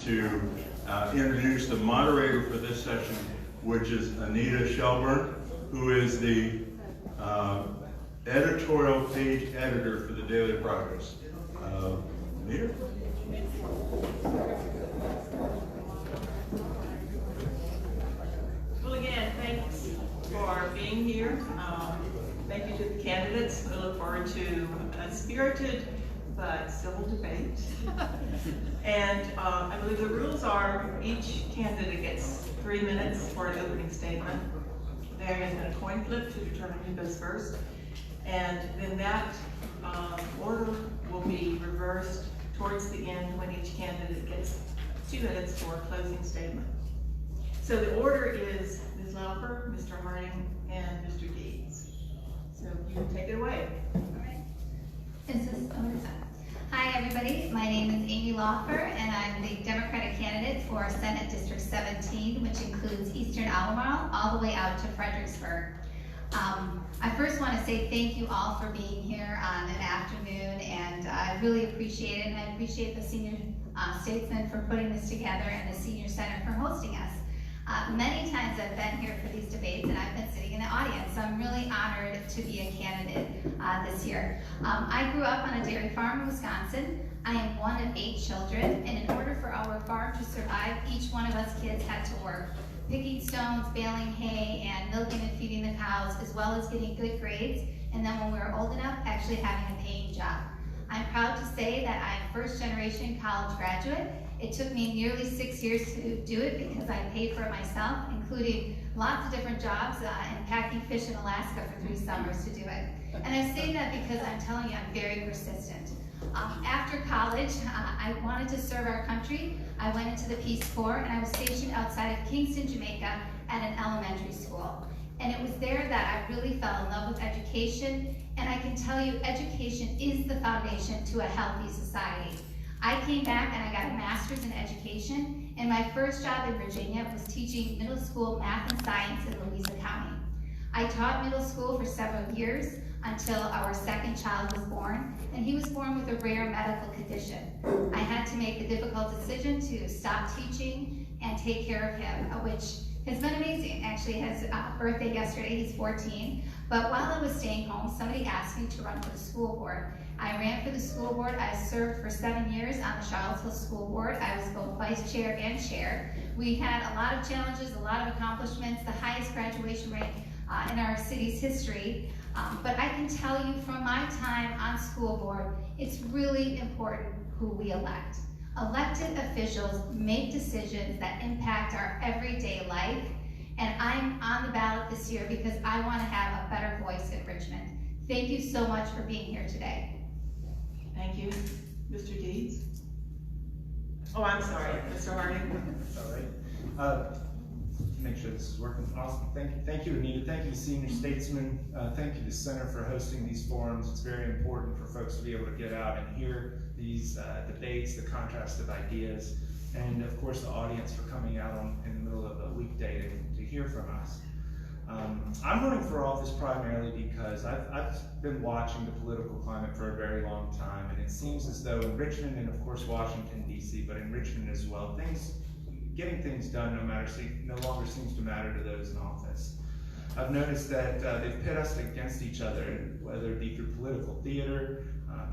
to introduce the moderator for this session, which is Anita Shelburne, who is the editorial page editor for the Daily Progress. Anita? Well, again, thanks for being here. Thank you to the candidates. We look forward to a spirited but civil debate. And I believe the rules are each candidate gets 3 minutes for an opening statement. There has been a coin flip to determine who goes first. And then that order will be reversed towards the end when each candidate gets 2 minutes for a closing statement. So the order is Ms. Laufer, Mr. Harding, and Mr. Deeds. So you can take it away. All right. Hi, everybody. My name is Amy Laufer, and I'm the Democratic candidate for Senate District 17, which includes Eastern Albemarle, all the way out to Fredericksburg. I first want to say thank you all for being here on an afternoon, and I really appreciate it, and I appreciate the senior statesmen for putting this together and the senior senate for hosting us. Many times I've been here for these debates, and I've been sitting in the audience, so I'm really honored to be a candidate this year. I grew up on a dairy farm in Wisconsin. I am one of 8 children, and in order for our farm to survive, each one of us kids had to work, picking stones, baling hay, and milking and feeding the cows, as well as getting good grades, and then when we were old enough, actually having a paying job. I'm proud to say that I'm first-generation college graduate. It took me nearly 6 years to do it because I paid for it myself, including lots of different jobs and packing fish in Alaska for 3 summers to do it. And I say that because I'm telling you, I'm very persistent. After college, I wanted to serve our country. I went into the Peace Corps, and I was stationed outside of Kingston, Jamaica at an elementary school. And it was there that I really fell in love with education, and I can tell you, education is the foundation to a healthy society. I came back and I got a master's in education, and my first job in Virginia was teaching middle school math and science in Louisa County. I taught middle school for several years until our second child was born, and he was born with a rare medical condition. I had to make the difficult decision to stop teaching and take care of him, which has been amazing. Actually, his birthday yesterday, he's 14. But while I was staying home, somebody asked me to run for the school board. I ran for the school board. I served for 7 years on the Charlottesville School Board. I was both vice chair and chair. We had a lot of challenges, a lot of accomplishments, the highest graduation rate in our city's history. But I can tell you from my time on school board, it's really important who we elect. Elected officials make decisions that impact our everyday life, and I'm on the ballot this year because I want to have a better voice in Richmond. Thank you so much for being here today. Thank you. Mr. Deeds? Oh, I'm sorry. Mr. Harding? All right. Make sure this is working. Awesome. Thank you, Anita. Thank you, senior statesmen. Thank you to the Center for hosting these forums. It's very important for folks to be able to get out and hear these debates, the contrast of ideas, and of course the audience for coming out in the middle of a weekday to hear from us. I'm running for office primarily because I've been watching the political climate for a very long time, and it seems as though in Richmond and of course Washington, D.C., but in Richmond as well, getting things done no longer seems to matter to those in office. I've noticed that they've pit us against each other, whether it be through political theater,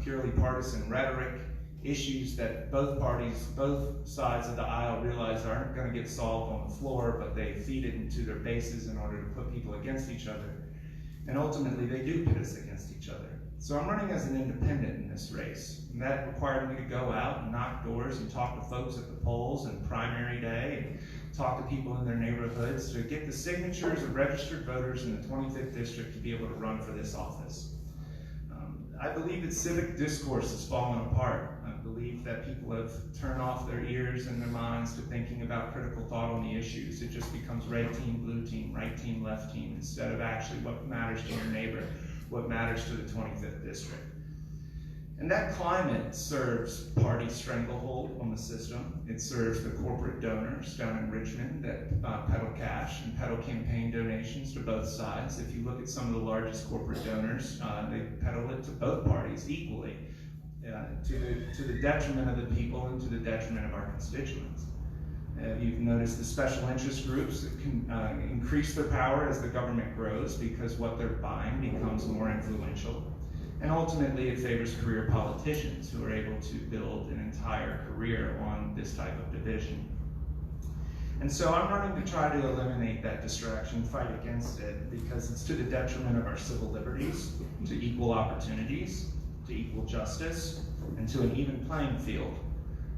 purely partisan rhetoric, issues that both parties, both sides of the aisle realize aren't going to get solved on the floor, but they feed it into their bases in order to put people against each other. And ultimately, they do pit us against each other. So I'm running as an independent in this race, and that required me to go out and knock doors and talk to folks at the polls and primary day, and talk to people in their neighborhoods to get the signatures of registered voters in the 25th district to be able to run for this office. I believe that civic discourse has fallen apart. I believe that people have turned off their ears and their minds to thinking about critical thought on the issues. It just becomes red team, blue team, right team, left team, instead of actually what matters to your neighbor, what matters to the 25th district. And that climate serves party stranglehold on the system. It serves the corporate donors down in Richmond that peddle cash and peddle campaign donations to both sides. If you look at some of the largest corporate donors, they peddle it to both parties equally. to the detriment of the people and to the detriment of our constituents. You've noticed the special interest groups that can increase their power as the government grows because what they're buying becomes more influential. And ultimately it favors career politicians who are able to build an entire career on this type of division. And so I'm running to try to eliminate that distraction, fight against it, because it's to the detriment of our civil liberties, to equal opportunities, to equal justice, and to an even playing field.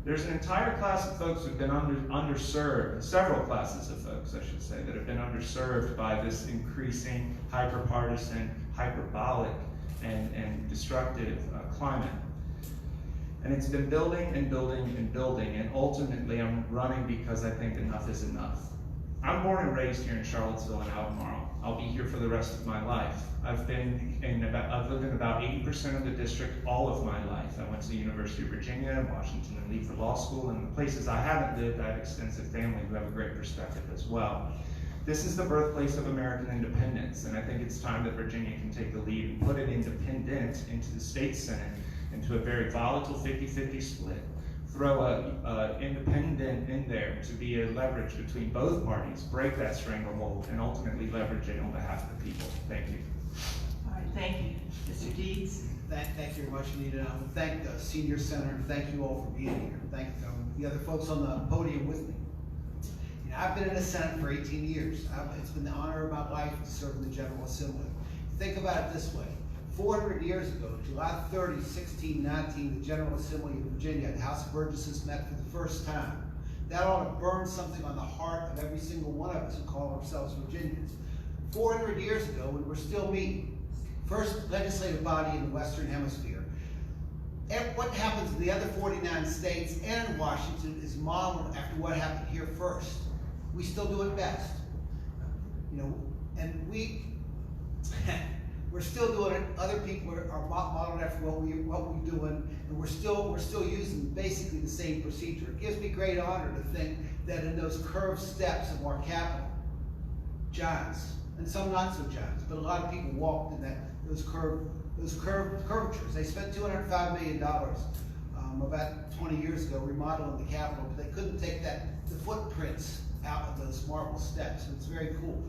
There's an entire class of folks who've been underserved, several classes of folks, I should say, that have been underserved by this increasing hyper-partisan, hyperbolic, and destructive climate. And it's been building and building and building, and ultimately I'm running because I think enough is enough. I'm born and raised here in Charlottesville and Albemarle. I'll be here for the rest of my life. I've lived in about 80% of the district all of my life. I went to the University of Virginia, Washington, and Lee for law school, and in the places I haven't lived, I have extensive family who have a great perspective as well. This is the birthplace of American independence, and I think it's time that Virginia can take the lead and put an independent into the state Senate, into a very volatile 50-50 split. Throw an independent in there to be a leverage between both parties, break that stranglehold, and ultimately leverage it on behalf of the people. Thank you. All right, thank you. Mr. Deeds? Thank you very much, Anita. I want to thank the Senior Center and thank you all for being here. Thank the other folks on the podium with me. You know, I've been in the Senate for 18 years. It's been the honor of my life to serve in the General Assembly. Think about it this way. 400 years ago, July 30, 1619, the General Assembly of Virginia, the House of Burgesses met for the first time. That ought to burn something on the heart of every single one of us who call ourselves Virginians. 400 years ago, we were still meeting. First legislative body in the Western Hemisphere. And what happens in the other 49 states and in Washington is modeled after what happened here first. We still do it best. You know, and we're still doing it. Other people are modeled after what we're doing, and we're still using basically the same procedure. It gives me great honor to think that in those curved steps of our capital, giants, and some not so giants, but a lot of people walked in those curvatures. They spent $205 million about 20 years ago remodeling the Capitol, but they couldn't take the footprints out of those marble steps. And it's very cool.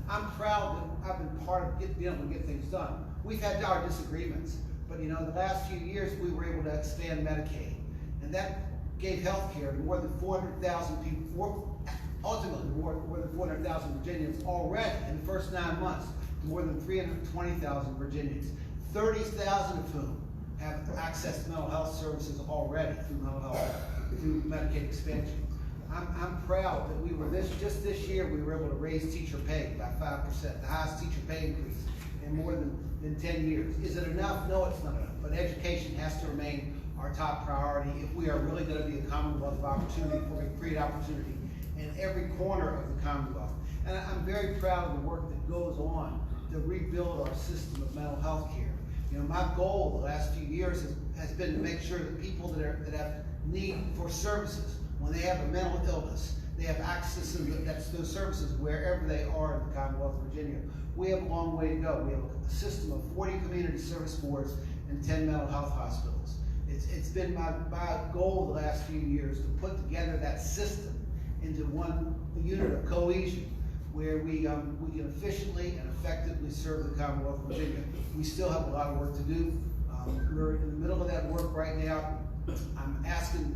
I'm proud that I've been part of being able to get things done. We've had our disagreements, but you know, the last few years we were able to expand Medicaid, and that gave health care to more than 400,000 people, ultimately more than 400,000 Virginians already in the first 9 months, to more than 320,000 Virginians, 30,000 of whom have access to mental health services already through Medicaid expansion. I'm proud that we were just this year we were able to raise teacher pay by 5%, the highest teacher pay increase in more than 10 years. Is it enough? No, it's not enough. But education has to remain our top priority if we are really going to be a Commonwealth of opportunity, if we're going to create opportunity in every corner of the Commonwealth. And I'm very proud of the work that goes on to rebuild our system of mental health care. You know, my goal the last few years has been to make sure that people that have need for services, when they have a mental illness, they have access to those services wherever they are in the Commonwealth of Virginia. We have a long way to go. We have a system of 40 community service boards and 10 mental health hospitals. It's been my goal the last few years to put together that system into one unit of cohesion where we can efficiently and effectively serve the Commonwealth of Virginia. We still have a lot of work to do. We're in the middle of that work right now. I'm asking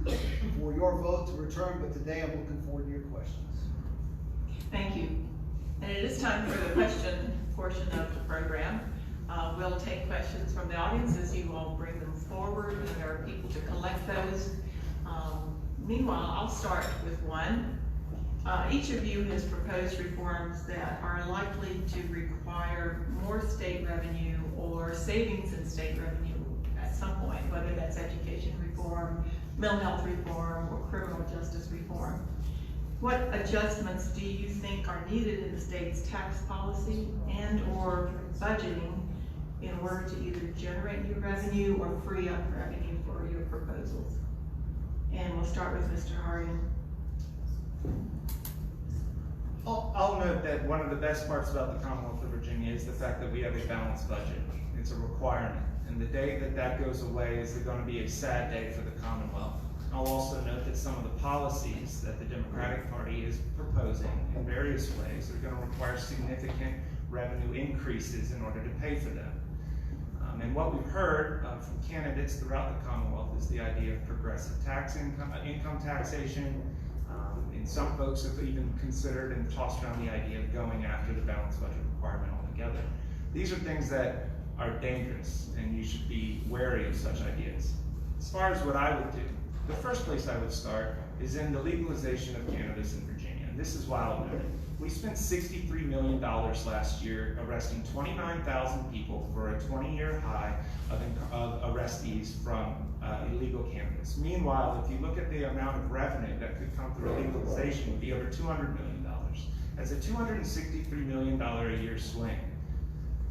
for your vote to return, but today I'm looking forward to your questions. Thank you. And it is time for the question portion of the program. We'll take questions from the audience as you all bring them forward, and there are people to collect those. Meanwhile, I'll start with one. Each of you has proposed reforms that are likely to require more state revenue or savings in state revenue at some point, whether that's education reform, mental health reform, or criminal justice reform. What adjustments do you think are needed in the state's tax policy and or budgeting in order to either generate new revenue or free up revenue for your proposals? And we'll start with Mr. Harding. I'll note that one of the best parts about the Commonwealth of Virginia is the fact that we have a balanced budget. It's a requirement. And the day that that goes away is going to be a sad day for the Commonwealth. I'll also note that some of the policies that the Democratic Party is proposing in various ways are going to require significant revenue increases in order to pay for them. And what we've heard from candidates throughout the Commonwealth is the idea of progressive income taxation. And some folks have even considered and tossed around the idea of going after the balanced budget requirement altogether. These are things that are dangerous, and you should be wary of such ideas. As far as what I would do, the first place I would start is in the legalization of cannabis in Virginia. And this is wild. We spent $63 million last year arresting 29,000 people for a 20-year high of arrestees from illegal cannabis. Meanwhile, if you look at the amount of revenue that could come through legalization, it would be over $200 million. That's a $263 million a year swing.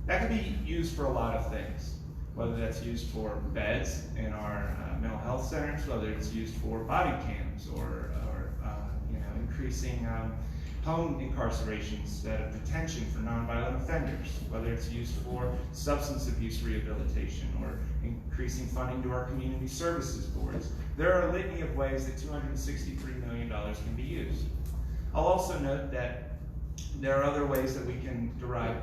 That could be used for a lot of things, whether that's used for beds in our mental health centers, whether it's used for body cams or increasing home incarceration instead of detention for nonviolent offenders, whether it's used for substance abuse rehabilitation or increasing funding to our community services boards. There are a litany of ways that $263 million can be used. I'll also note that there are other ways that we can derive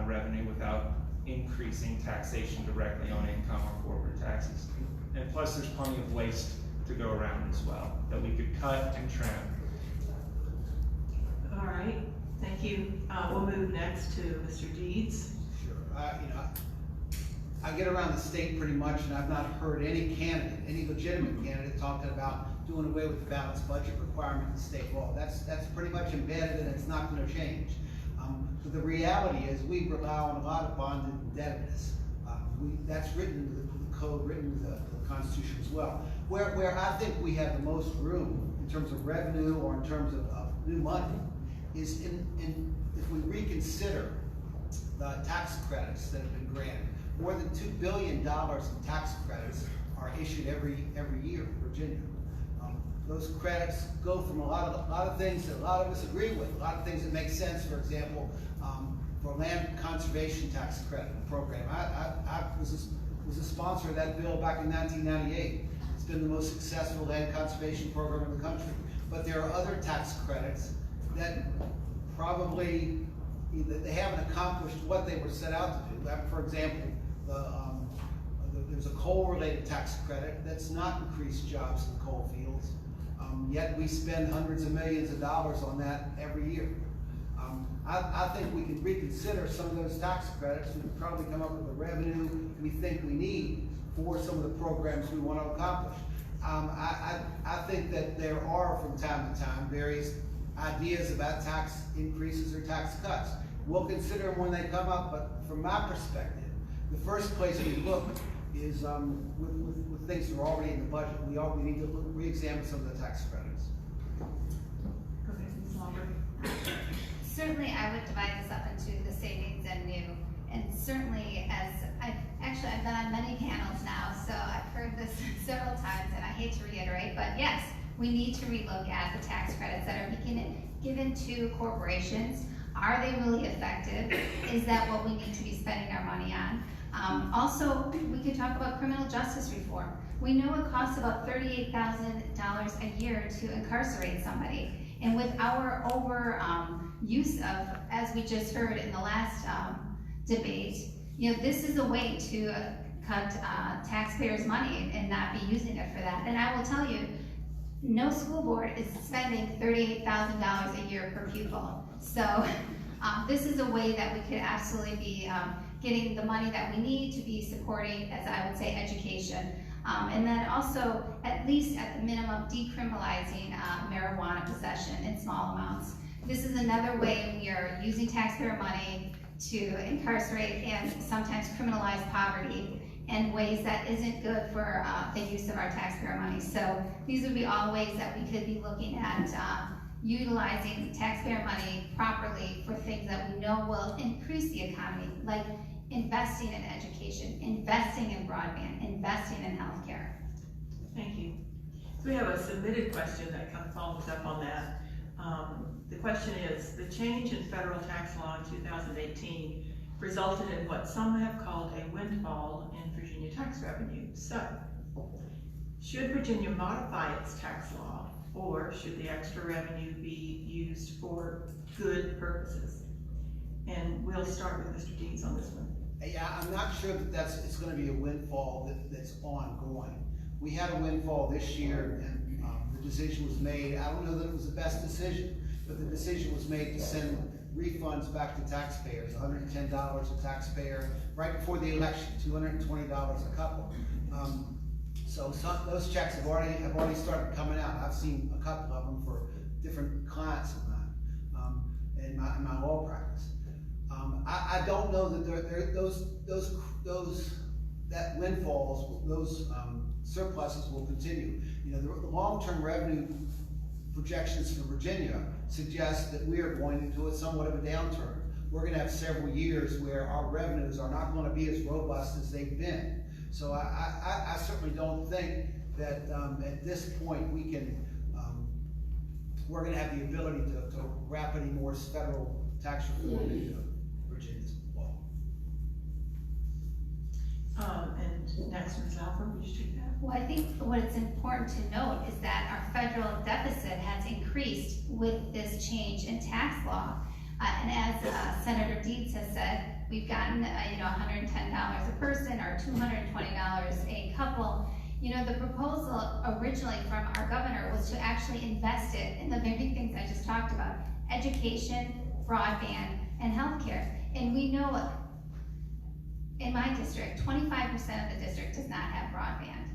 revenue without increasing taxation directly on income or corporate taxes. And plus, there's plenty of waste to go around as well that we could cut and trim. All right, thank you. We'll move next to Mr. Deeds. Sure. I get around the state pretty much, and I've not heard any candidate, any legitimate candidate, talking about doing away with the balanced budget requirement in state law. That's pretty much embedded, and it's not going to change. But the reality is, we rely on a lot of bonded indebtedness. That's written into the code, written into the Constitution as well. Where I think we have the most room in terms of revenue or in terms of new money is if we reconsider the tax credits that have been granted. More than $2 billion in tax credits are issued every year in Virginia. Those credits go from a lot of things that a lot of us agree with, a lot of things that make sense. For example, for land conservation tax credit program, I was a sponsor of that bill back in 1998. It's been the most successful land conservation program in the country. But there are other tax credits that probably they haven't accomplished what they were set out to do. For example, there's a coal-related tax credit that's not increased jobs in the coal fields, yet we spend hundreds of millions of dollars on that every year. I think we can reconsider some of those tax credits. We can probably come up with the revenue we think we need for some of the programs we want to accomplish. I think that there are, from time to time, various ideas about tax increases or tax cuts. We'll consider them when they come up, but from my perspective, the first place we look is with things that are already in the budget. We need to re-examine some of the tax credits. Go ahead, Ms. Lombard. Certainly, I would divide this up into the savings and new. And certainly, as I've been on many panels now, so I've heard this several times, and I hate to reiterate, but yes, we need to relook at the tax credits that are given to corporations. Are they really effective? Is that what we need to be spending our money on? Also, we could talk about criminal justice reform. We know it costs about $38,000 a year to incarcerate somebody. And with our use of, as we just heard in the last debate, this is a way to cut taxpayers' money and not be using it for that. And I will tell you, no school board is spending $38,000 a year per pupil. So this is a way that we could absolutely be getting the money that we need to be supporting, as I would say, education. And then also, at least at the minimum, decriminalizing marijuana possession in small amounts. This is another way we are using taxpayer money to incarcerate and sometimes criminalize poverty in ways that isn't good for the use of our taxpayer money. So these would be all ways that we could be looking at utilizing taxpayer money properly for things that we know will increase the economy, like investing in education, investing in broadband, investing in healthcare. Thank you. So we have a submitted question that kind of follows up on that. The question is, the change in federal tax law in 2018 resulted in what some have called a windfall in Virginia tax revenue. So, should Virginia modify its tax law, or should the extra revenue be used for good purposes? And we'll start with Mr. Deeds on this one. Yeah, I'm not sure that it's gonna be a windfall that's ongoing. We had a windfall this year, and the decision was made. I don't know that it was the best decision, but the decision was made to send refunds back to taxpayers, $110 a taxpayer, right before the election, $220 a couple. So those checks have already started coming out. I've seen a couple of them for different clients of mine in my law practice. I don't know that that windfalls, those surpluses will continue. You know, the long-term revenue projections for Virginia suggest that we are going into somewhat of a downturn. We're going to have several years where our revenues are not going to be as robust as they've been. So I certainly don't think that at this point we're going to have the ability to wrap any more federal tax reform into Virginia's law. And next, Ms. Alford, would you take that? Well, I think what's important to note is that our federal deficit has increased with this change in tax law. And as Senator Deeds has said, we've gotten $110 a person or $220 a couple. You know, the proposal originally from our governor was to actually invest it in the very things I just talked about: education, broadband, and healthcare. And we know in my district, 25% of the district does not have broadband.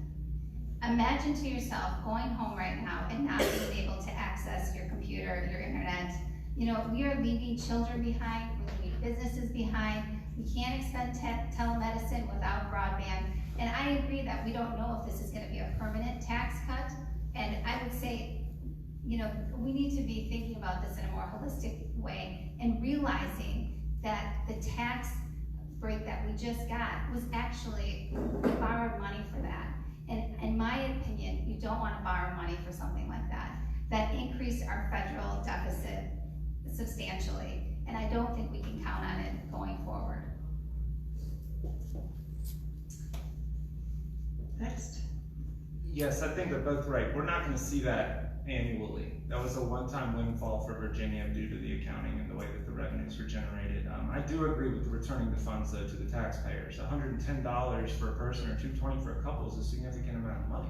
Imagine to yourself going home right now and not being able to access your computer, your internet. You know, we are leaving children behind, we're leaving businesses behind. We can't extend telemedicine without broadband. And I agree that we don't know if this is gonna be a permanent tax cut. And I would say, you know, we need to be thinking about this in a more holistic way and realizing that the tax break that we just got was actually, we borrowed money for that. And in my opinion, you don't want to borrow money for something like that. That increased our federal deficit substantially, and I don't think we can count on it going forward. Next. Yes, I think they're both right. We're not gonna see that annually. That was a one-time windfall for Virginia due to the accounting and the way that the revenues were generated. I do agree with the returning the funds though to the taxpayers. $110 for a person or $220 for a couple is a significant amount of money.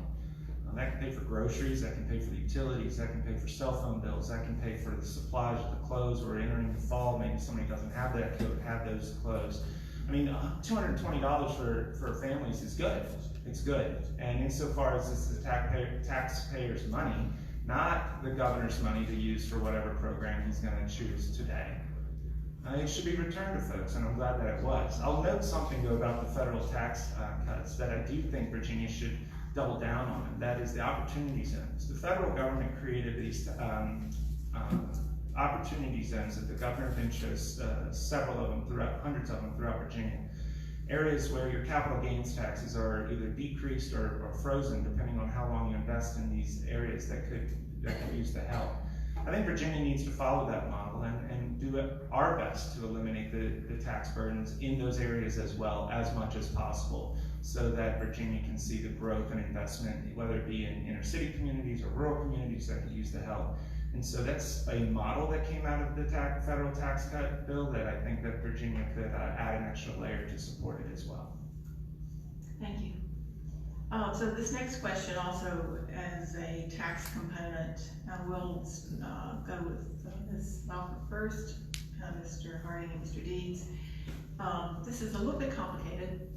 That can pay for groceries, that can pay for the utilities, that can pay for cell phone bills, that can pay for the supplies of the clothes. We're entering the fall, maybe somebody doesn't have that coat, have those clothes. I mean, $220 for families is good. It's good. And insofar as this is taxpayers' money, not the governor's money to use for whatever program he's going to choose today, it should be returned to folks, and I'm glad that it was. I'll note something though about the federal tax cuts that I do think Virginia should double down on, and that is the opportunity zones. The federal government created these opportunity zones that the governor then chose several of them throughout, hundreds of them throughout Virginia. Areas where your capital gains taxes are either decreased or frozen, depending on how long you invest in these areas that could use the help. I think Virginia needs to follow that model and do our best to eliminate the tax burdens in those areas as well, as much as possible, so that Virginia can see the growth and investment, whether it be in inner city communities or rural communities that could use the help. And so that's a model that came out of the federal tax cut bill that I think that Virginia could add an extra layer to support it as well. Thank you. So this next question also as a tax component, we'll go with Ms. Balfour first, Mr. Harding and Mr. Deeds. This is a little bit complicated.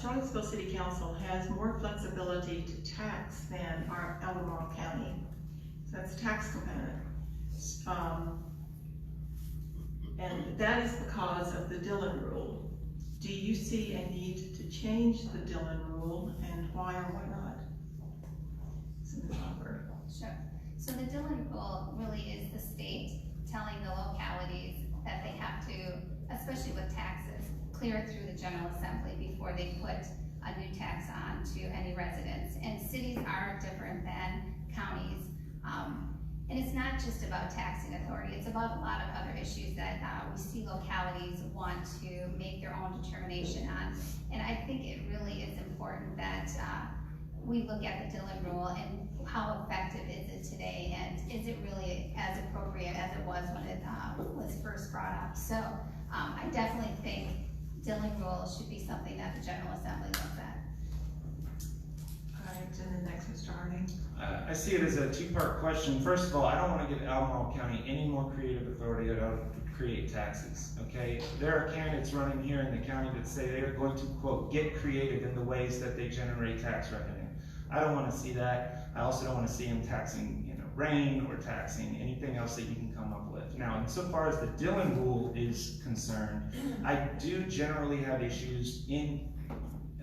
Charlottesville City Council has more flexibility to tax than our Albemarle County. So that's a tax component. And that is because of the Dillon rule. Do you see a need to change the Dillon rule, and why or why not? Sure. So the Dillon rule really is the state telling the localities that they have to, especially with taxes, clear it through the General Assembly before they put a new tax on to any residents. And cities are different than counties. And it's not not just about taxing authority, it's about a lot of other issues that we see localities want to make their own determination on. And I think it really is important that we look at the Dillon Rule and how effective is it today, and is it really as appropriate as it was when it was first brought up. So I definitely think Dillon Rule should be something that the General Assembly looks at. All right, and then next, Mr. Harding. I see it as a two-part question. First of all, I don't want to give Albemarle County any more creative authority to create taxes, okay? There are candidates running here in the county that say they are going to, quote, get creative in the ways that they generate tax revenue. I don't want to see that. I also don't want to see them taxing, rain or taxing anything else that you can come up with. Now, insofar as the Dillon Rule is concerned, I do generally have issues in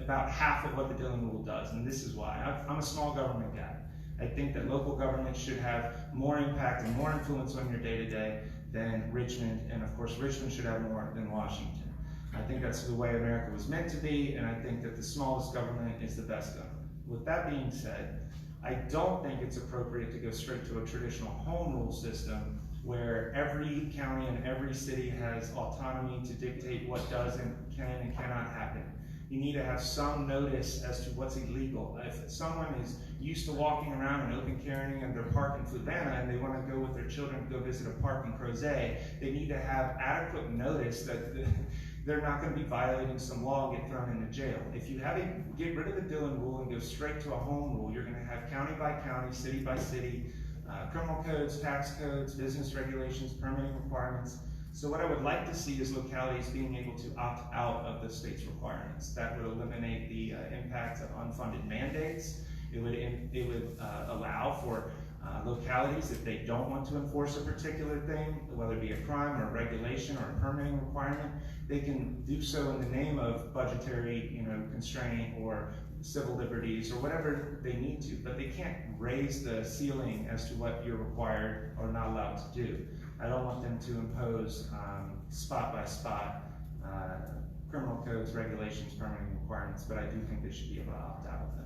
about half of what the Dillon Rule does, and this is why. I'm a small government guy. I think that local government should have more impact and more influence on your day-to-day than Richmond, and of course Richmond should have more than Washington. I think that's the way America was meant to be, and I think that the smallest government is the best government. With that being said, I don't think it's appropriate to go straight to a traditional home rule system where every county and every city has autonomy to dictate what does and can and cannot happen. You need to have some notice as to what's illegal. If someone is used to walking around and open carrying at their park in Fluvanna and they want to go with their children to go visit a park in Crozet, they need to have adequate notice that they're not going to be violating some law and get thrown into jail. If you get rid of the Dillon Rule and go straight to a home rule, you're going to have county by county, city by city, criminal codes, tax codes, business regulations, permitting requirements. So what I would like to see is localities being able to opt out of the state's requirements. That would eliminate the impact of unfunded mandates. It would allow for localities, if they don't want to enforce a particular thing, whether it be a crime or a regulation or a permitting requirement, they can do so in the name of budgetary, constraint or civil liberties or whatever they need to, but they can't raise the ceiling as to what you're required or not allowed to do. I don't want them to impose spot by spot criminal codes, regulations, permitting requirements, but I do think they should be able to opt out of them.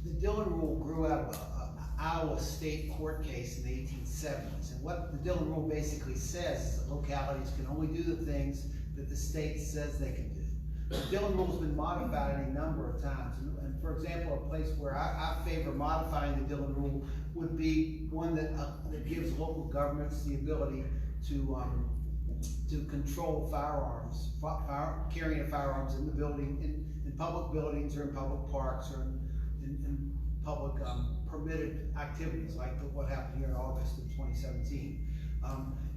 The Dillon Rule grew out of an Iowa state court case in the 1870s. And what the Dillon Rule basically says is that localities can only do the things that the state says they can do. The Dillon Rule has been modified a number of times. And for example, a place where I favor modifying the Dillon Rule would be one that gives local governments the ability to control firearms, carrying of firearms in the building, in public buildings or in public parks or in public permitted activities like what happened here in August of 2017.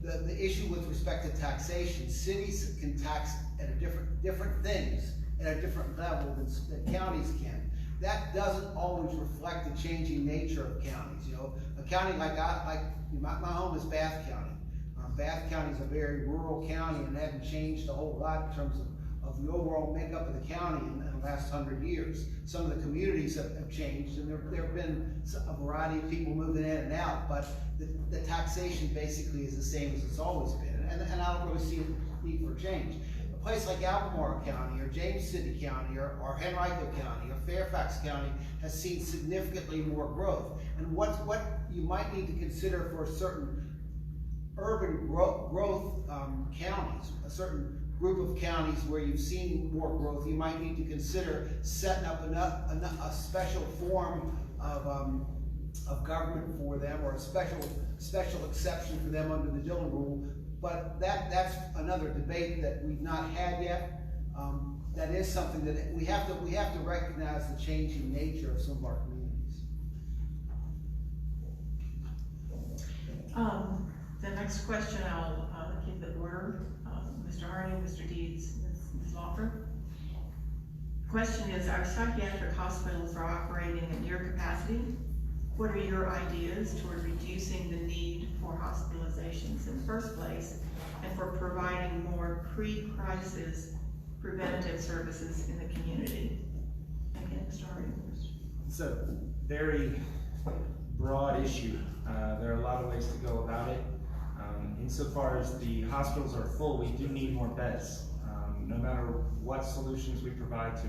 The issue with respect to taxation, cities can tax at different things at a different level than counties can. That doesn't always reflect the changing nature of counties. A county like my home is Bath County. Bath County is a very rural county and hasn't changed a whole lot in terms of the overall makeup of the county in the last 100 years. Some of the communities have changed, and there have been a variety of people moving in and out, but the taxation basically is the same as it's always been, and I don't really see a need for change. A place like Albemarle County or James City County or Henrico County or Fairfax County has seen significantly more growth. And what you might need to consider for certain urban growth counties, a certain group of counties where you've seen more growth, you might need to consider setting up a special form of government for them, or a special exception for them under the Dillon Rule. But that's another debate that we've not had yet. That is something that we have to recognize the changing nature of some of our communities. The next question, I'll keep it order. Mr. Harding, Mr. Deeds, Ms. Lawfer. Question is, our psychiatric hospitals are operating at near capacity. What are your ideas toward reducing the need for hospitalizations in the first place and for providing more pre-crisis preventative services in the community? Again, Mr. Harding first. It's a very broad issue. There are a lot of ways to go about it. Insofar as the hospitals are full, we do need more beds. No matter what solutions we provide to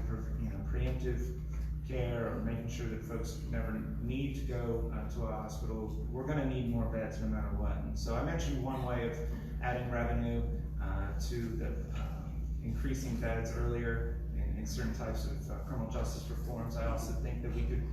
preemptive care or making sure that folks never need to go to a hospital, we're we're gonna need more beds no matter what. And so I mentioned one way of adding revenue to the increasing beds earlier in certain types of criminal justice reforms. I also think that we could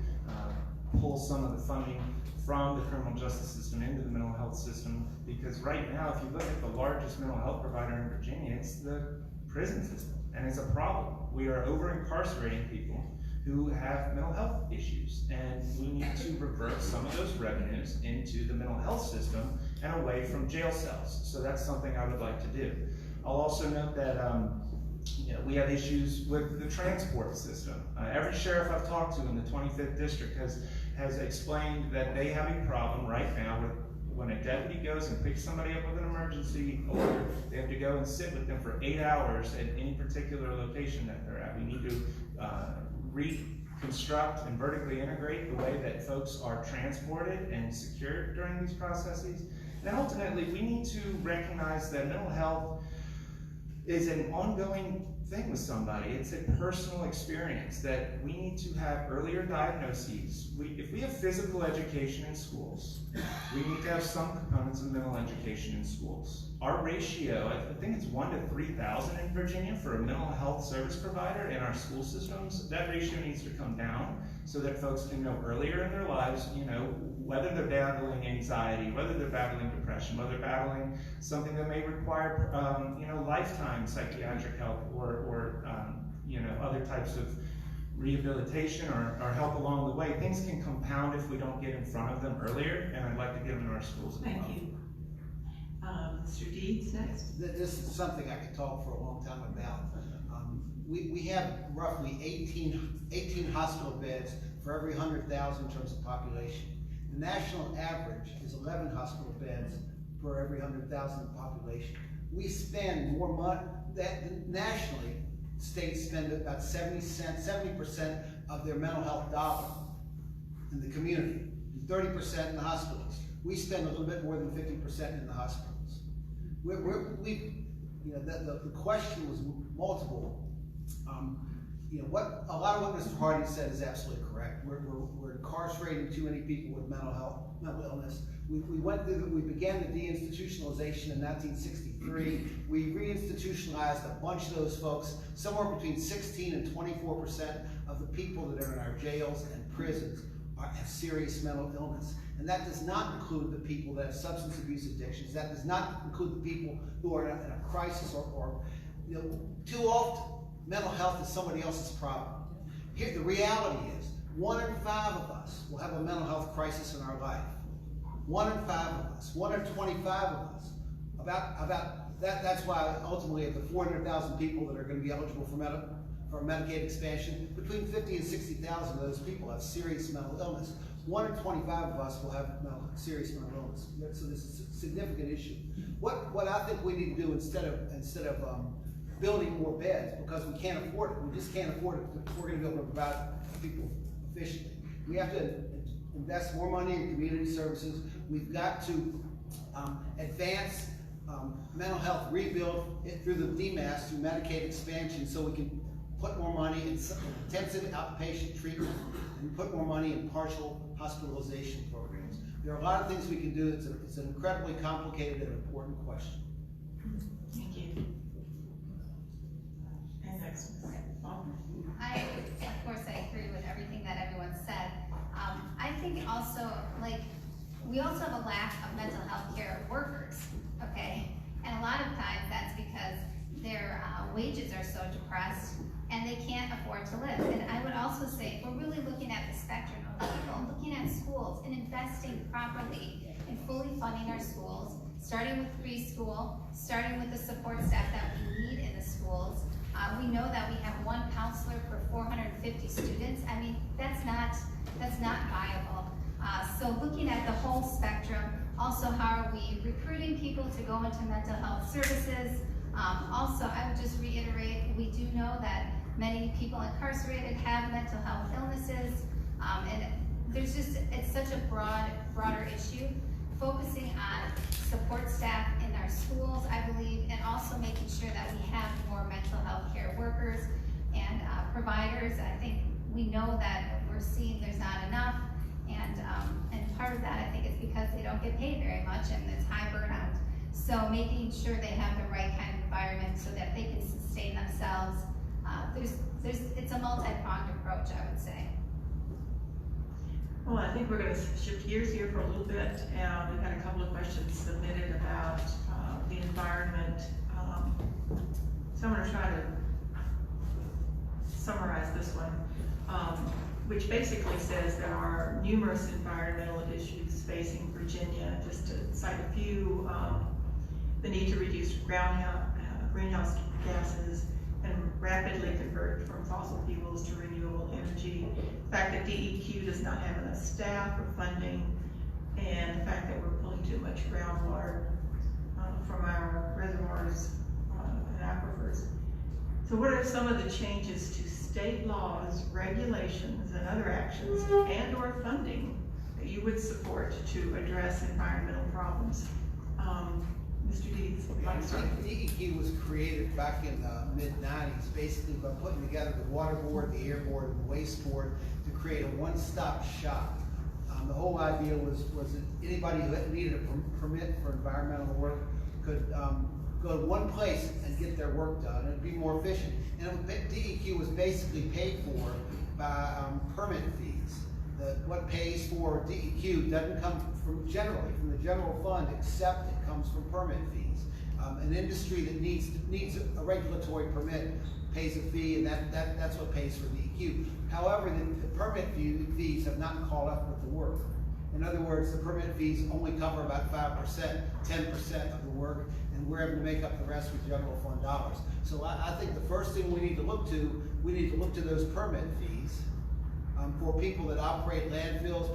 pull some of the funding from the criminal justice system into the mental health system, because right now, if you look at the largest mental health provider in Virginia, it's the prison system, and it's a problem. We are over-incarcerating people who have mental health issues, and we need to revert some of those revenues into the mental health system and away from jail cells. So that's something I would like to do. I'll also note that we have issues with the transport system. Every sheriff I've talked to in the 25th district has explained that they have a problem right now with when a deputy goes and picks somebody up with an emergency order, they have to go and sit with them for 8 hours at any particular location that they're at. We need to reconstruct and vertically integrate the way that folks are transported and secured during these processes. And ultimately, we need to recognize that mental health is an ongoing thing with somebody. It's a personal experience that we need to have earlier diagnoses. If we have physical education in schools, we need to have some components of mental education in schools. Our ratio, I think it's 1 to 3,000 in Virginia for a mental health service provider in our school systems. That ratio needs to come down so that folks can know earlier in their lives, whether they're battling anxiety, whether they're battling depression, whether they're battling something that may require, lifetime psychiatric help or other types of rehabilitation or help along the way. Things can compound if we don't get in front of them earlier, and I'd like to get them in our schools as well. Thank you. Mr. Deeds next. This is something I could talk for a long time about. We have roughly 18 hospital beds for every 100,000 in terms of population. The national average is 11 hospital beds for every 100,000 population. We spend more money, nationally, states spend about 70% of their mental health dollar in the community, and 30% in the hospitals. We spend a little bit more than 50% in the hospitals. The question was multiple. What a lot of what Mr. Harding said is absolutely correct. We're incarcerating too many people with mental illness. We began the deinstitutionalization in 1963. We reinstitutionalized a bunch of those folks. Somewhere between 16 and 24% of the people that are in our jails and prisons have serious mental illness. And that does not include the people that have substance abuse addictions. That does not include the people who are in a crisis or too often mental health is somebody else's problem. Here, the reality is 1 in 5 of us will have a mental health crisis in our life. 1 in 5 of us, 1 in 25 of us. About that. That's why ultimately of the 400,000 people that are going to be eligible for Medicaid expansion, between 50 and 60,000 of those people have serious mental illness. 1 in 25 of us will have serious mental illness. So this is a significant issue. What I think we need to do instead of building more beds, because we can't afford it. We just can't afford it if we're going to be able to provide people efficiently. We have to invest more money in community services. We've got to advance mental health, rebuild it through the DMAS, through Medicaid expansion, so we can put more money in intensive outpatient treatment and put more money in partial hospitalization programs. There are a lot of things we can do. It's an incredibly complicated and important question. Thank you. And next, Of course, I agree with everything that everyone said. I think also, we also have a lack of mental health care workers, okay? And a lot of times that's because their wages are so depressed and they can't afford to live. And I would also say, if we're really looking at the spectrum of people, looking at schools and investing properly in fully funding our schools, starting with preschool, starting with the support staff that we need in the schools. We know that we have 1 counselor per 450 students. I mean, that's not viable. So looking at the whole spectrum, also how are we recruiting people to go into mental health services? Also, I would just reiterate, we do know that many people incarcerated have mental health illnesses, and there's it's such a broader issue. Focusing on support staff in our schools, I believe, and also making sure that we have more mental health care workers and providers. I think we know that we're seeing there's not enough, and part of that I think is because they don't get paid very much and it's high burnout. So making sure they have the right kind of environment so that they can sustain themselves. It's a multi-pronged approach, I would say. Well, I think we're going to shift gears here for a little bit. We've had a couple of questions submitted about the environment. So I'm going to try to summarize this one, which basically says there are numerous environmental issues facing Virginia. Just to cite a few, the need to reduce greenhouse gases and rapidly convert from fossil fuels to renewable energy. The fact that DEQ does not have enough staff or funding, and the fact that we're pulling too much groundwater from our reservoirs and aquifers. So what are some of the changes to state laws, regulations, and other actions, and or funding that you would support to address environmental problems? Mr. Deeds, would you like to start? DEQ was created back in the mid-90s, basically by putting together the water board, the air board, and the waste board to create a one-stop shop. The whole idea was that anybody who needed a permit for environmental work could go to one place and get their work done, and it'd be more efficient. And DEQ was basically paid for by permit fees. What pays for DEQ doesn't come from the general fund, except it comes from permit fees. An industry that needs a regulatory permit pays a fee, and that's what pays for DEQ. However, the permit fees have not caught up with the work. In other words, the permit fees only cover about 5%, 10% of the work, and we're able to make up the rest with general fund dollars. So I think the first thing we need to look to those permit fees for people that operate landfills,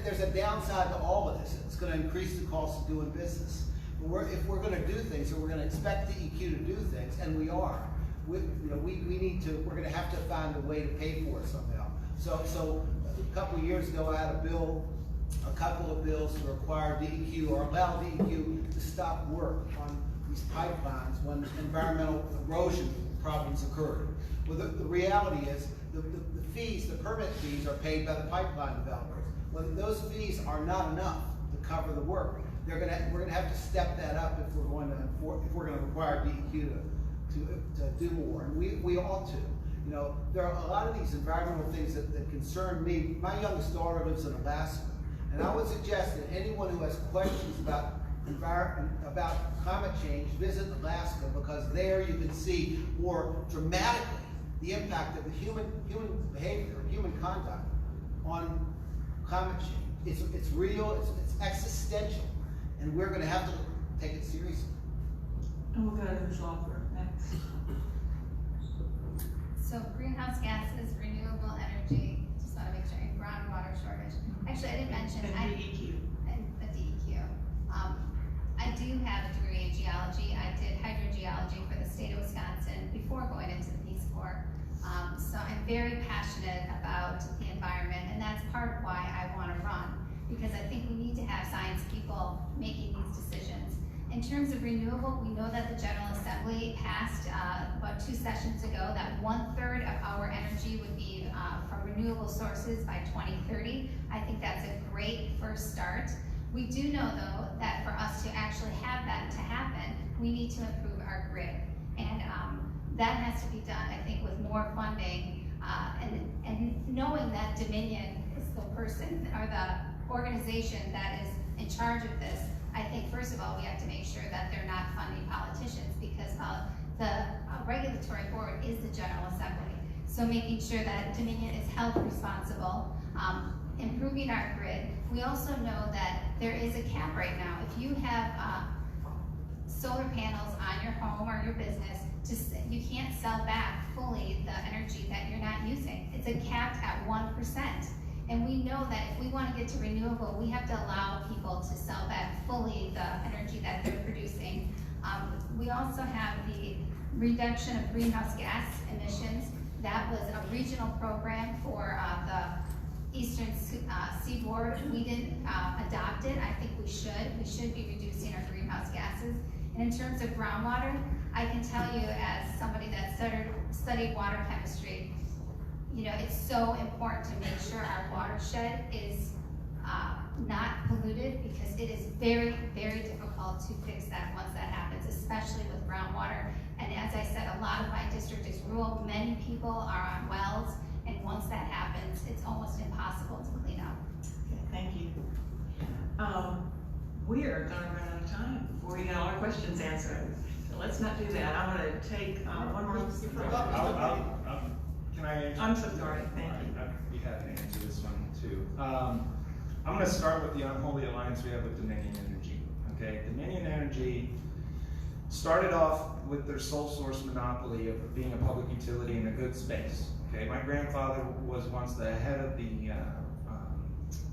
there's a downside to all of this. It's going to increase the cost of doing business. But if we're going to do things, or we're going to expect DEQ to do things, and we are, we're going to have to find a way to pay for it somehow. So a couple of years ago, I had a couple of bills to require DEQ or allow DEQ to stop work on these pipelines when environmental erosion problems occurred. Well, the reality is the permit fees are paid by the pipeline developers. Well, those fees are not enough to cover the work. We're going to have to step that up if we're going to require DEQ to do more, and we ought to. There are a lot of these environmental things that concern me. My youngest daughter lives in Alaska, and I would suggest that anyone who has questions about climate change visit Alaska, because there you can see more dramatically the impact of the human behavior, human conduct on climate change. It's real, it's existential, and we're going to have to take it seriously. And we'll go to Ms. Loeffler next. So greenhouse gases, renewable energy, just want to make sure, and groundwater shortage. Actually, I didn't mention. And DEQ. And the DEQ. I do have a degree in geology. I did hydrogeology for the state of Wisconsin before going into the Peace Corps. So I'm very passionate about the environment, and that's part of why I want to run, because I think we need to have science people making these decisions. In terms of renewable, we know that the General Assembly passed about 2 sessions ago that 1/3 of our energy would be from renewable sources by 2030. I think that's a great first start. We do know, though, that for us to actually have that to happen, we need to improve our grid. And that has to be done, I think, with more funding and knowing that Dominion is the person or the organization that is in charge of this. I think, first of all, we have to make sure that they're not funding politicians, because the regulatory board is the General Assembly. So making sure that Dominion is held responsible, improving our grid. We also know that there is a cap right now. If you have solar panels on your home or your business, you can't sell back fully the energy that you're not using. It's capped at 1%. And we know that if we want to get to renewable, we have to allow people to sell back fully the energy that they're producing. We also have the reduction of greenhouse gas emissions. That was a regional program for the Eastern Seaboard. We didn't adopt it. I think we should. We should be reducing our greenhouse gases. And in terms of groundwater, I can tell you, as somebody that studied water chemistry, it's so important to make sure our watershed is not polluted prohibitive because it is very, very difficult to fix that once that happens, especially with groundwater. And as I said, a lot of my district is rural. Many people are on wells, and once that happens, it's almost impossible to clean up. Okay, thank you. We are gonna run out of time before we get all our questions answered. So let's not do that. I'm gonna take one more. Can I answer? I'm so sorry, thank you. I'd be happy to answer this one too. I'm going to start with the unholy alliance we have with Dominion Energy. Okay, Dominion Energy started off with their sole source monopoly of being a public utility in a good space. Okay, my grandfather was once the head of the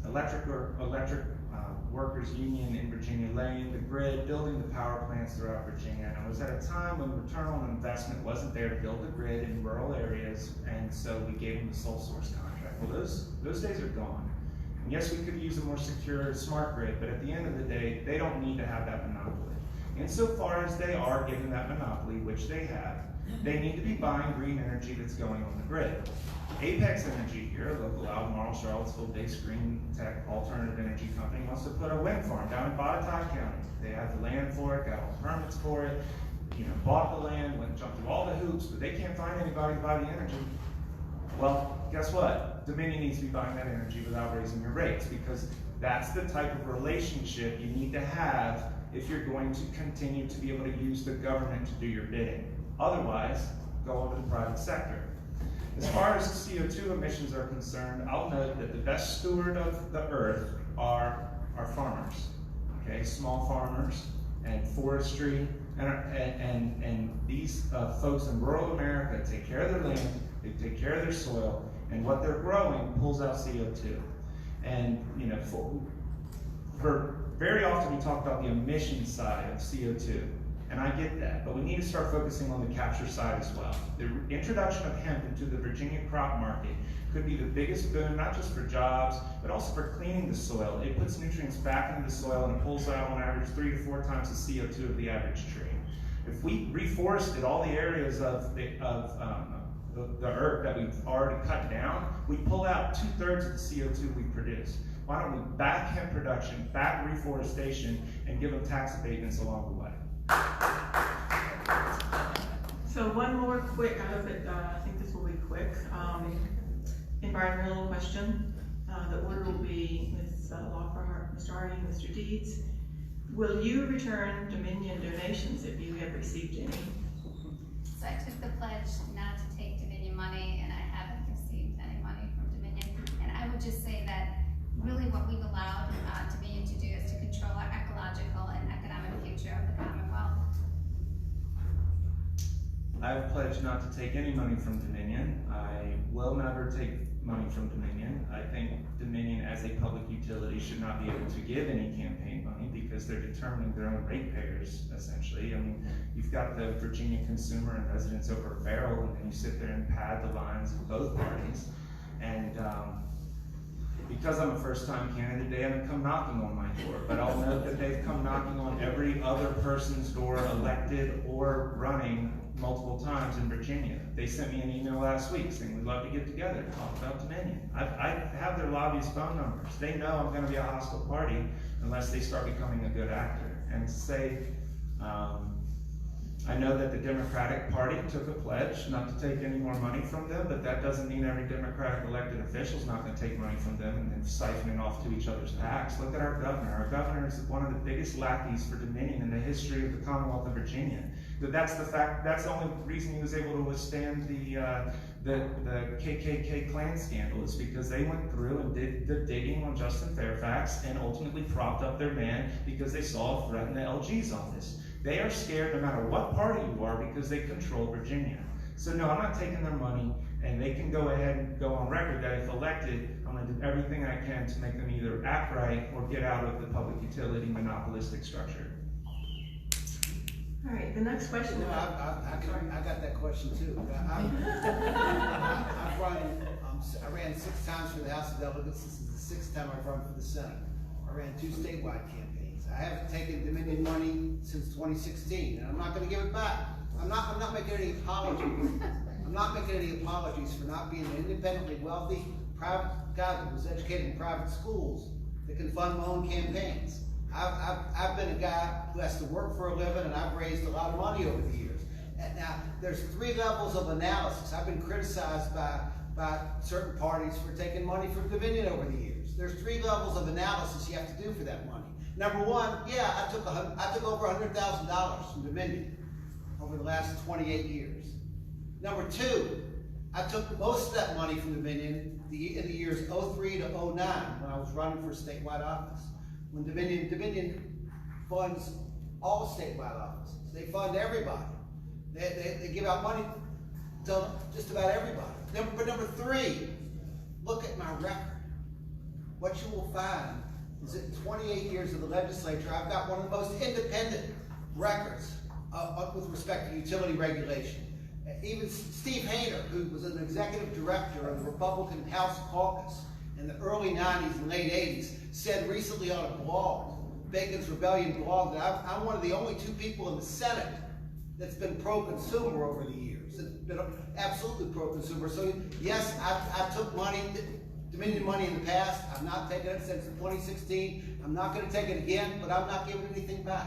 electric workers union in Virginia, laying the grid, building the power plants throughout Virginia. And it was at a time when return on investment wasn't there to build the grid in rural areas, and so we gave them the sole source contract. Well, those days are gone. And yes, we could use a more secure, smart grid, but at the end of the day, they don't need to have that monopoly. Insofar as they are given that monopoly, which they have, they need to be buying green energy that's going on the grid. Apex Energy here, a local Albemarle, Charlottesville-based green tech alternative energy company, wants to put a wind farm down in Botetourt County. They have the land for it, got all the permits for it, bought the land, went and jumped through all the hoops, but they can't find anybody to buy the energy. Well, guess what? Dominion needs to be buying that energy without raising your rates, because that's the type of relationship you need to have if you're going to continue to be able to use the government to do your bidding. Otherwise, go over the private sector. As far as CO2 emissions are concerned, I'll note that the best steward of the earth are our farmers, okay? Small farmers and forestry, and these folks in rural America take care of their land, they take care of their soil, and what they're growing pulls out CO2. And for very often we talk about the emission side of CO2. And I get that, but we need to start focusing on the capture side as well. The introduction of hemp into the Virginia crop market could be the biggest boon, not just for jobs, but also for cleaning the soil. It puts nutrients back into the soil and pulls out on average 3 to 4 times the CO2 of the average tree. If we reforested all the areas of the earth that we've already cut down, we pull out 2/3 of the CO2 we produce. Why don't we back hemp production, back reforestation, and give them tax abatements along the way? So one more quick, I hope it, I think this will be quick, environmental question. The order will be Ms. Lockhart, Mr. Harding, Mr. Deeds. Will you return Dominion donations if you have received any? So I took the pledge not to take Dominion money, and I haven't received any money from Dominion. And I would just say that really what we've allowed Dominion to do is to control our ecological and economic future of the Commonwealth. I have pledged not to take any money from Dominion. I will never take money from Dominion. I think Dominion as a public utility should not be able to give any campaign money because they're determining their own ratepayers, essentially. I mean, you've got the Virginia consumer and residents over a barrel, and then you sit there and pad the lines of both parties. And because I'm a first-time candidate, they haven't come knocking on my door, but I'll note that they've come knocking on every other person's door, elected or running, multiple times in Virginia. They sent me an email last week saying we'd love to get together and talk about Dominion. I have their lobbyist phone numbers. They know I'm going to be a hostile party unless they start becoming a good actor. And to say, I know that the Democratic Party took a pledge not to take any more money from them, but that doesn't mean every Democratic elected official is not going to take money from them and then siphon it off to each other's PACs. Look at our governor. Our governor is one of the biggest lackeys for Dominion in the history of the Commonwealth of Virginia. That's the fact. That's the only reason he was able to withstand the KKK Klan scandal, is because they went through and did the digging on Justin Fairfax and ultimately propped up their man because they saw a threat in the LG's office. They are scared no matter what party you are because they control Virginia. So no, I'm not taking their money, and they can go ahead and go on record that if elected, I'm going to do everything I can to make them either act right or get out of the public utility monopolistic structure. All right, the next question. I got that question too. I ran 6 times for the House of Delegates. This is the 6th time I've run for the Senate. I ran 2 statewide campaigns. I haven't taken Dominion money since 2016, and I'm not going to give it back. I'm not making any apologies. I'm not making any apologies for not being an independently wealthy private guy that was educated in private schools that can fund my own campaigns. I've been a guy who has to work for a living, and I've raised a lot of money over the years. And now, there's 3 levels of analysis. I've been criticized by certain parties for taking money from Dominion over the years. There's 3 levels of analysis you have to do for that money. Number 1, yeah, I took over $100,000 from Dominion over the last 28 years. Number 2, I took most of that money from Dominion in the years 03 to 09 when I was running for statewide office. When Dominion funds all statewide offices. They fund everybody. They give out money to just about everybody. But number 3, look at my record. What you will find is that 28 years of the legislature, I've got one of the most independent records with respect to utility regulation. Even Steve Hayner, who was an executive director of the Republican House Caucus in the early 90s and late 80s, said recently on a blog, Bacon's Rebellion blog, that I'm one of the only 2 people in the Senate that's been pro-consumer over the years. It's been absolutely pro-consumer. So yes, I took money, Dominion money in the past. I've not taken it since 2016. I'm not going to take it again, but I'm not giving anything back.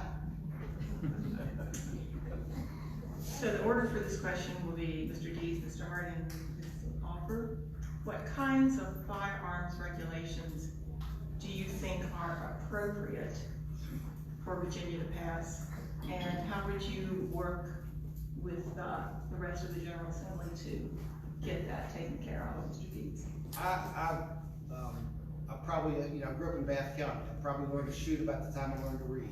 So the order for this question will be Mr. Dees, Mr. Harding, Ms. Offer. What kinds of firearms regulations do you think are appropriate for Virginia to pass? And how would you work with the rest of the General Assembly to get that taken care of, Mr. Dees? I probably, I grew up in Bath County. I probably learned to shoot about the time I learned to read.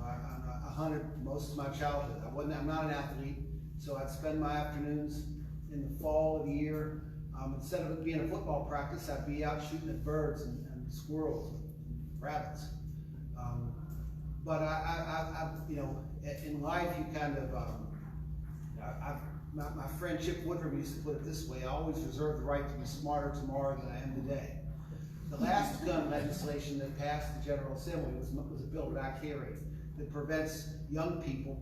I hunted most of my childhood. I'm not an athlete, so I'd spend my afternoons in the fall of the year. Instead of it being a football practice, I'd be out shooting at birds and squirrels and rabbits. But in life, you kind of, my friend Chip Woodrum used to put it this way: I always reserve the right to be smarter tomorrow than I am today. The last gun legislation that passed the General Assembly was a bill that I carried that prevents young people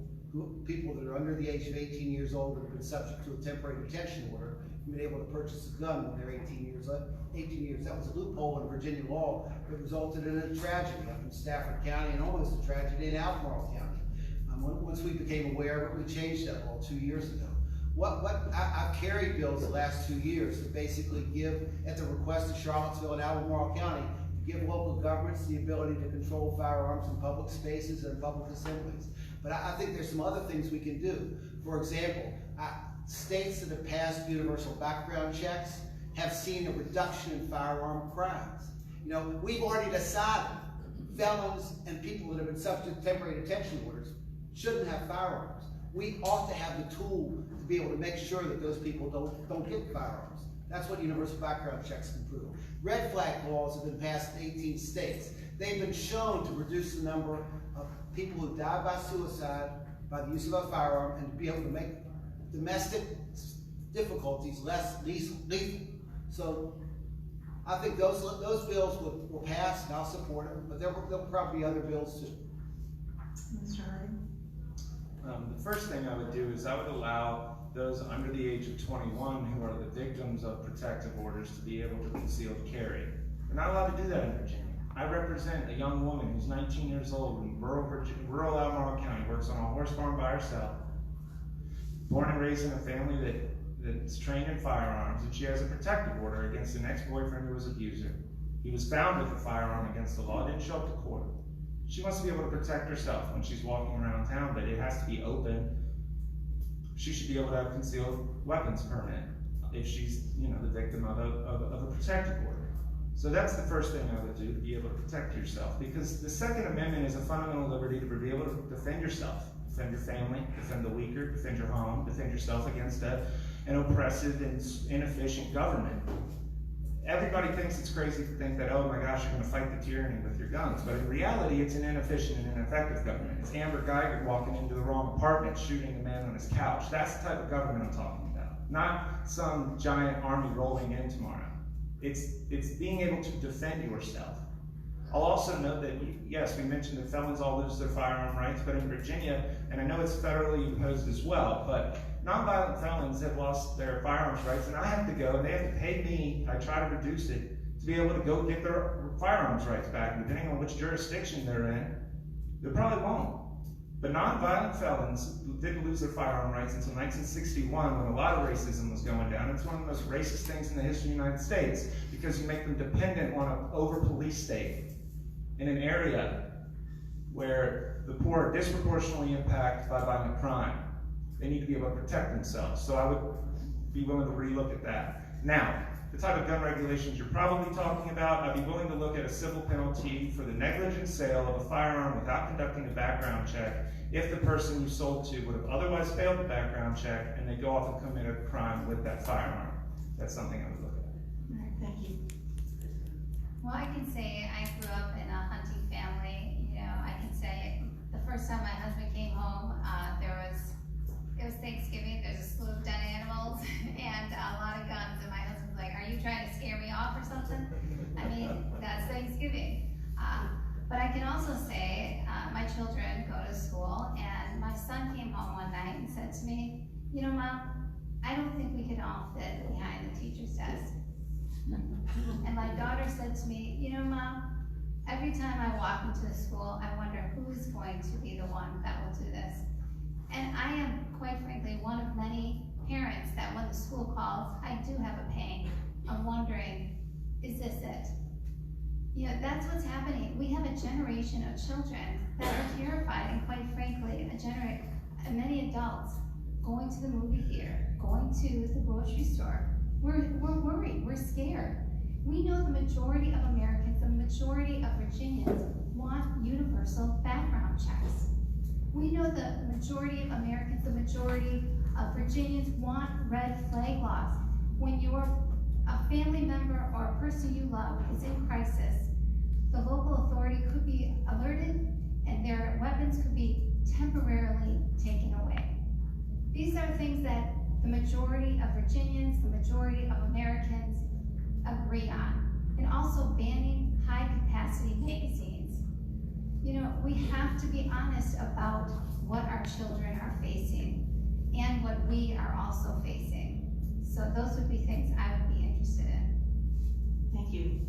that are under the age of 18 years old that have been subject to a temporary detention order from being able to purchase a gun when they're 18 years. That was a loophole in Virginia law that resulted in a tragedy up in Stafford County and almost a tragedy in Albemarle County. Once we became aware of it, we changed that law 2 years ago. I've carried bills the last 2 years to basically give, at the request of Charlottesville and Albemarle County, to give local governments the ability to control firearms in public spaces and public assemblies. But I think there's some other things we can do. For example, states that have passed universal background checks have seen a reduction in firearm crimes. We've already decided felons and people that have been subject to temporary detention orders shouldn't have firearms. We ought to have the tool to be able to make sure that those people don't get firearms. That's what universal background checks can prove. Red flag laws have been passed in 18 states. They've been shown to reduce the number of people who die by suicide by the use of a firearm and to be able to make domestic difficulties less lethal. So I think those bills will pass, and I'll support them, but there'll probably be other bills too. Mr. Harding? The first thing I would do is I would allow those under the age of 21 who are the victims of protective orders to be able to concealed carry. We're not allowed to do that in Virginia. I represent a young woman who's 19 years old in rural Albemarle County, works on a horse farm by herself, born and raised in a family that's trained in firearms, and she has a protective order against an ex-boyfriend who was abused her. He was found with a firearm against the law, didn't show up to court. She wants to be able to protect herself when she's walking around town, but it has to be open. She should be able to have a concealed weapons permit if she's, the victim of a protective order. So that's the first thing I would do, to be able to protect yourself, because the Second Amendment is a fundamental liberty to be able to defend yourself, defend your family, defend the weaker, defend your home, defend yourself against an oppressive and inefficient government. Everybody thinks it's crazy to think that, oh my gosh, you're going to fight the tyranny with your guns. But in reality, it's an inefficient and ineffective government. It's Amber Geiger walking into the wrong apartment, shooting a man on his couch. That's the type of government I'm talking about. Not some giant army rolling in tomorrow. It's being able to defend yourself. I'll also note that, yes, we mentioned that felons all lose their firearm rights, but in Virginia, and I know it's federally imposed as well, but nonviolent felons have lost their firearms rights, and I have to go, and they have to pay me, I try to reduce it, to be able to go get their firearms rights back, and depending on which jurisdiction they're in, they probably won't. But non-violent felons didn't lose their firearm rights until 1961, when a lot of racism was going down. It's one of the most racist things in the history of the United States, because you make them dependent on an over-police state in an area where the poor are disproportionately impacted by violent crime. They need to be able to protect themselves. So I would be willing to relook at that. Now, the type of gun regulations you're probably talking about, I'd be willing to look at a civil penalty for the negligent sale of a firearm without conducting a background check if the person you sold to would have otherwise failed the background check and they go off and commit a crime with that firearm. That's something I would look at. All right, thank you. Well, I can say I grew up in a hunting family. You know, I can say the first time my husband came home, it was Thanksgiving. There's a slew of dead animals and a lot of guns. And my husband's like, "Are you trying to scare me off or something?" I mean, that's Thanksgiving. But I can also say my children go to school, and my son came home one night and said to me, "You know, Mom, I don't think we could all fit behind the teacher's desk." And my daughter said to me, "You know, Mom, every time I walk into the school, I wonder who's going to be the one that will do this." And I am, quite frankly, one of many parents that when the school calls, I do have a pang of wondering, is this it? You know, that's what's happening. We have a generation of children that are terrified, and quite frankly, many adults going to the movie theater, going to the grocery store. We're worried, we're scared. We know the majority of Americans, the majority of Virginians want universal background checks. We know the majority of Americans, the majority of Virginians want red flag laws. When a family member or a person you love is in crisis, the local authority could be alerted and their weapons could be temporarily taken away. These are things that the majority of Virginians, the majority of Americans agree on. And also banning high-capacity magazines. You know, we have to be honest about what our children are facing and what we are also facing. So those would be things I would be interested in. Thank you.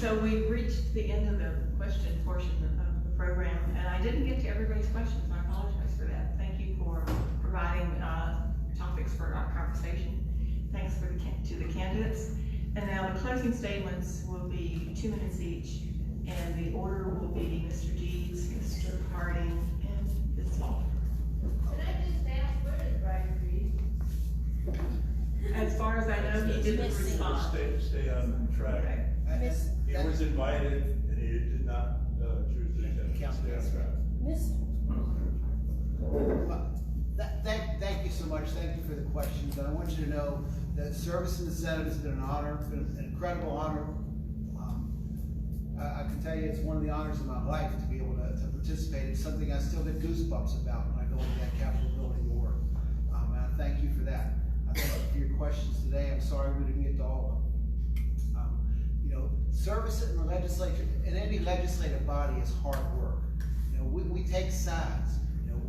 So we've reached the end of the question portion of the program, and I didn't get to everybody's questions. I apologize for that. Thank you for providing topics for our conversation. Thanks to the candidates. And now the closing statements will be 2 minutes each, and the order will be Mr. Deeds, Mr. Harding, and Ms. Hall. Can I just ask, where is Brian Reed? As far as I know, he didn't respond. Stay on track. He was invited and he did not choose to attend. Stay on track. Thank you so much. Thank you for the questions. And I want you to know that service in the Senate has been an honor, been an incredible honor. I can tell you it's one of the honors of my life to be able to participate. It's something I still get goosebumps about when I go into that Capitol building to work. And I thank you for that. I thank you for your questions today. I'm sorry we didn't get to all of them. You know, service in the legislature, in any legislative body, is hard work. You know, we take sides. You know,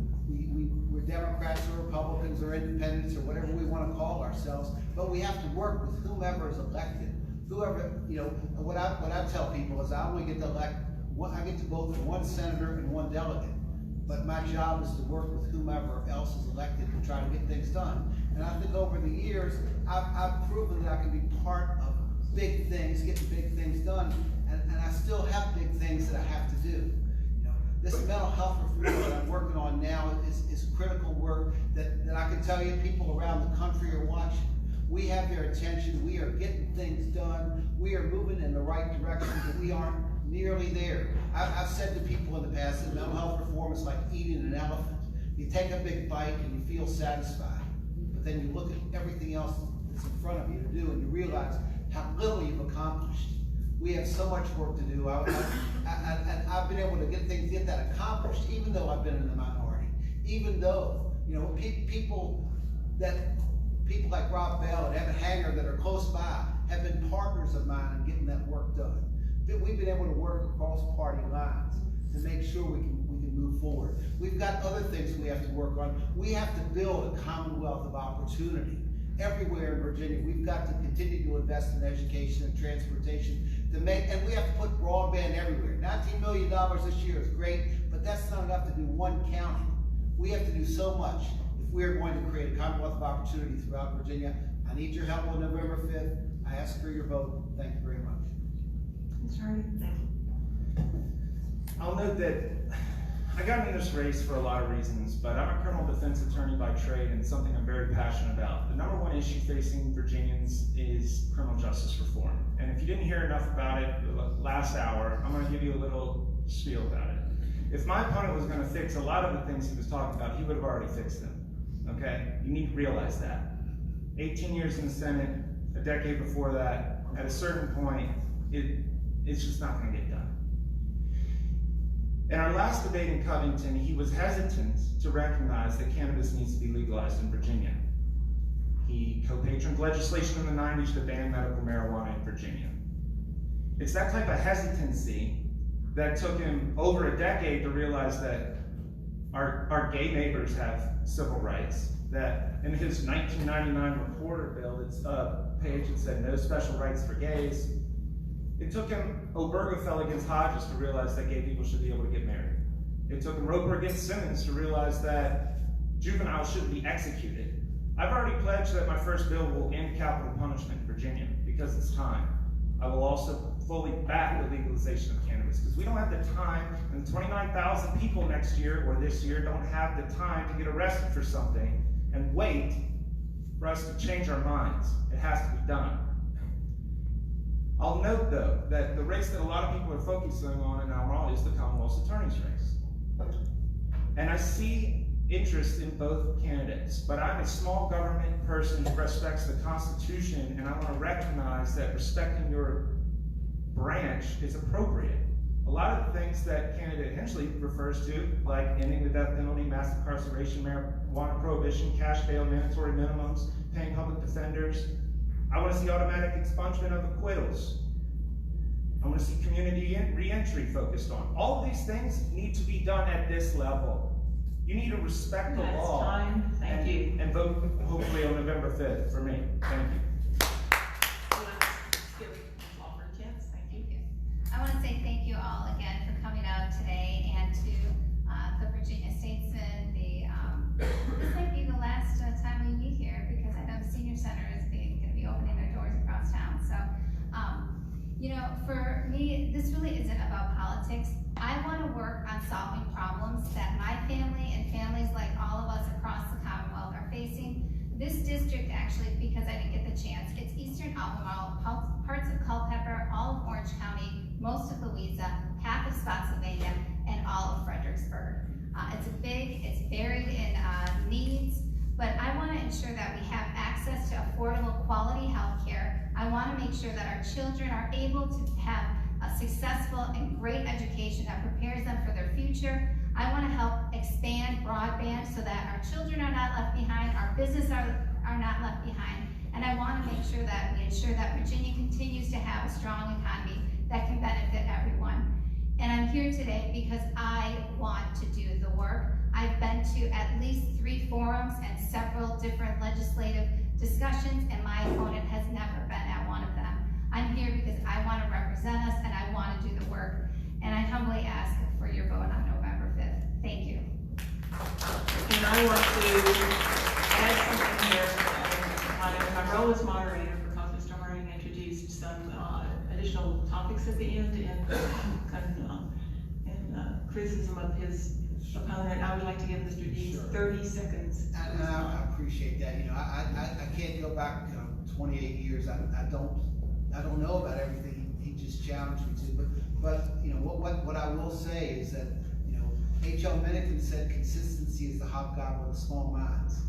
we're Democrats or Republicans or independents or whatever we want to call ourselves, but we have to work with whomever is elected. Whoever, you know, what I tell people is I only get to I get to vote for one senator and one delegate, but my job is to work with whomever else is elected to try to get things done. And I think over the years, I've proven that I can be part of big things, getting big things done, and I still have big things that I have to do. You know, this mental health reform that I'm working on now is critical work that I can tell you people around the country are watching. We have their attention, we are getting things done, we are moving in the right direction, but we aren't nearly there. I've said to people in the past that mental health reform is like eating an elephant. You take a big bite and you feel satisfied, but then you look at everything else that's in front of you to do and you realize how little you've accomplished. We have so much work to do. I've been able to get that accomplished even though I've been in the minority. Even though, you know, people like Rob Bell and Evan Hanger that are close by have been partners of mine in getting that work done. We've been able to work across party lines to make sure we can move forward. We've got other things we have to work on. We have to build a commonwealth of opportunity everywhere in Virginia. We've got to continue to invest in education and transportation to make, and we have to put broadband everywhere. $19 million this year is great, but that's not enough to do one county. We have to do so much if we are going to create a Commonwealth of Opportunity throughout Virginia. I need your help on November 5th. I ask for your vote. Thank you very much. Mr. Harding, thank you. I'll note that I got in this race for a lot of reasons, but I'm a criminal defense attorney by trade, and it's something I'm very passionate about. The number one issue facing Virginians is criminal justice reform. And if you didn't hear enough about it last hour, I'm gonna give you a little spiel about it. If my opponent was gonna fix a lot of the things he was talking about, he would have already fixed them, okay? You need to realize that. 18 years in the Senate, a decade before that, at a certain point, it's just not gonna get done. In our last debate in Covington, he was hesitant to recognize that cannabis needs to be legalized in Virginia. He co-patroned legislation in the 90s to ban medical marijuana in Virginia. It's that type of hesitancy that took him over a decade to realize that our gay neighbors have civil rights, that in his 1999 reporter bill, it's a page that said no special rights for gays. It took him Obergefell against Hodges to realize that gay people should be able to get married. It took him Roper against Simmons to realize that juveniles shouldn't be executed. I've already pledged that my first bill will end capital punishment in Virginia because it's time. I will also fully back the legalization of cannabis because we don't have the time, and 29,000 people next year or this year don't have the time to get arrested for something and wait for us to change our minds. It has to be done. I'll note, though, that the race that a lot of people are focusing on in Albemarle is the Commonwealth's attorney's race. And I see interest in both candidates, but I'm a small government person who respects the Constitution, and I want to recognize that respecting your branch is appropriate. A lot of the things that candidate Hensley refers to, like ending the death penalty, mass incarceration, marijuana prohibition, cash bail, mandatory minimums, paying public defenders, I want to see automatic expungement of acquittals. I want to see community re-entry focused on. All of these things need to be done at this level. You need to respect the law. Time. Thank you. And vote hopefully on November 5th for me. Thank you. Thank you. I want to say thank you all again for coming out today, and to the Virginia Statesmen. This might be the last time we meet here because I know the senior center is going to be opening their doors across town. So, you know, for me, this really isn't about politics. I want to work on solving problems that my family and families like all of us across the Commonwealth are facing. This district, actually, because I didn't get the chance, it's Eastern Albemarle, parts of Culpeper, all of Orange County, most of Louisa, half of Spotsylvania, and all of Fredericksburg. It's varied in needs, but I want to ensure that we have access to affordable, quality health care. I want to make sure that our children are able to have a successful and great education that prepares them for their future. I want to help expand broadband so that our children are not left behind, our businesses are not left behind, and I want to make sure that we ensure that Virginia continues to have a strong economy that can benefit everyone. And I'm here today because I want to do the work. I've been to at least 3 forums and several different legislative discussions, and my opponent has never been at one of them. I'm here because I want to represent us and I want to do the work. And I humbly ask for your vote on November 5th. Thank you. And I want to add something here. My role as moderator, because Mr. Harding introduced some additional topics at the end and criticism of his opponent, I would like to give Mr. Dees 30 seconds. And I appreciate that. You know, I can't go back 28 years. I don't know about everything he just challenged me to. But you know what I will say is that, you know, H.L. Mencken said consistency is the hobgoblin of small minds.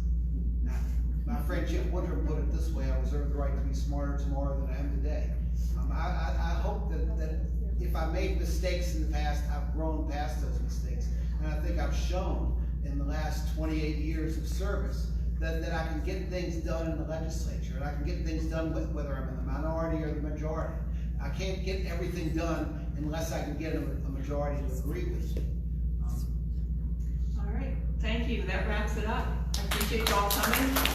Now, my friend Chip Woodrum put it this way: I reserve the right to be smarter tomorrow than I am today. I hope that if I made mistakes in the past, I've grown past those mistakes. And I think I've shown in the last 28 years of service that I can get things done in the legislature, and I can get things done whether I'm in the minority or the majority. I can't get everything done unless I can get a majority to agree with me. All right, thank you. That wraps it up. I appreciate y'all coming.